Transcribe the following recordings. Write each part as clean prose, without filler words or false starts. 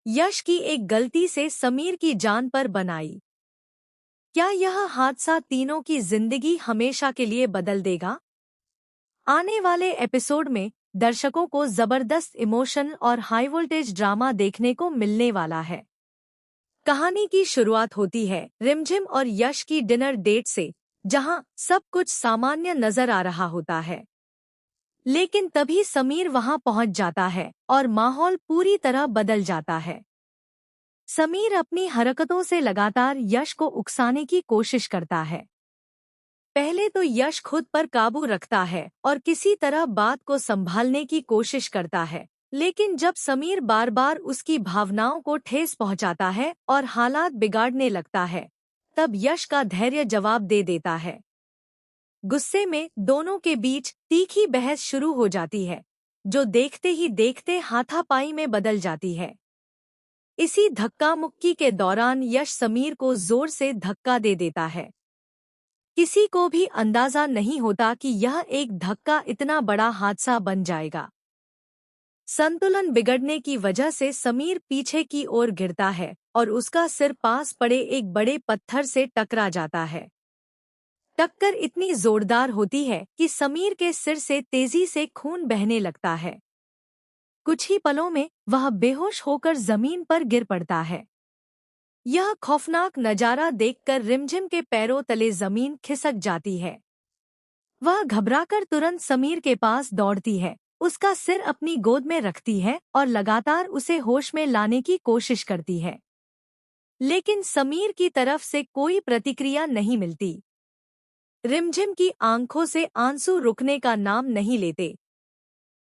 यश की एक गलती से समीर की जान पर बनाई। क्या यह हादसा तीनों की जिंदगी हमेशा के लिए बदल देगा? आने वाले एपिसोड में दर्शकों को जबरदस्त इमोशन और हाई वोल्टेज ड्रामा देखने को मिलने वाला है। कहानी की शुरुआत होती है रिमझिम और यश की डिनर डेट से, जहां सब कुछ सामान्य नजर आ रहा होता है। लेकिन तभी समीर वहां पहुंच जाता है और माहौल पूरी तरह बदल जाता है। समीर अपनी हरकतों से लगातार यश को उकसाने की कोशिश करता है। पहले तो यश खुद पर काबू रखता है और किसी तरह बात को संभालने की कोशिश करता है, लेकिन जब समीर बार बार उसकी भावनाओं को ठेस पहुंचाता है और हालात बिगाड़ने लगता है, तब यश का धैर्य जवाब दे देता है। गुस्से में दोनों के बीच तीखी बहस शुरू हो जाती है, जो देखते ही देखते हाथापाई में बदल जाती है। इसी धक्का मुक्की के दौरान यश समीर को जोर से धक्का दे देता है। किसी को भी अंदाजा नहीं होता कि यह एक धक्का इतना बड़ा हादसा बन जाएगा। संतुलन बिगड़ने की वजह से समीर पीछे की ओर गिरता है और उसका सिर पास पड़े एक बड़े पत्थर से टकरा जाता है। टक्कर इतनी जोरदार होती है कि समीर के सिर से तेजी से खून बहने लगता है। कुछ ही पलों में वह बेहोश होकर जमीन पर गिर पड़ता है। यह खौफनाक नजारा देखकर रिमझिम के पैरों तले जमीन खिसक जाती है। वह घबराकर तुरंत समीर के पास दौड़ती है, उसका सिर अपनी गोद में रखती है और लगातार उसे होश में लाने की कोशिश करती है। लेकिन समीर की तरफ से कोई प्रतिक्रिया नहीं मिलती। रिमझिम की आंखों से आंसू रुकने का नाम नहीं लेते।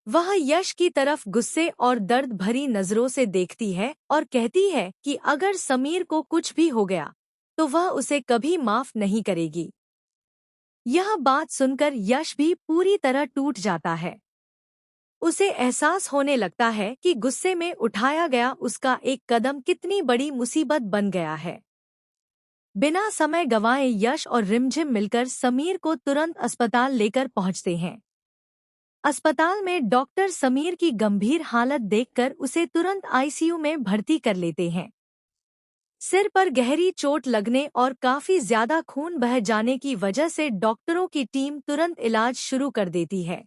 वह यश की तरफ गुस्से और दर्द भरी नजरों से देखती है और कहती है कि अगर समीर को कुछ भी हो गया तो वह उसे कभी माफ नहीं करेगी। यह बात सुनकर यश भी पूरी तरह टूट जाता है। उसे एहसास होने लगता है कि गुस्से में उठाया गया उसका एक कदम कितनी बड़ी मुसीबत बन गया है। बिना समय गंवाए यश और रिमझिम मिलकर समीर को तुरंत अस्पताल लेकर पहुंचते हैं। अस्पताल में डॉक्टर समीर की गंभीर हालत देखकर उसे तुरंत आईसीयू में भर्ती कर लेते हैं। सिर पर गहरी चोट लगने और काफी ज्यादा खून बह जाने की वजह से डॉक्टरों की टीम तुरंत इलाज शुरू कर देती है।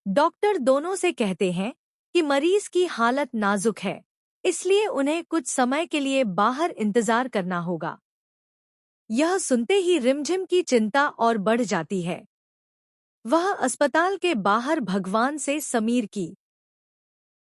डॉक्टर दोनों से कहते हैं कि मरीज की हालत नाजुक है, इसलिए उन्हें कुछ समय के लिए बाहर इंतजार करना होगा। यह सुनते ही रिमझिम की चिंता और बढ़ जाती है। वह अस्पताल के बाहर भगवान से समीर की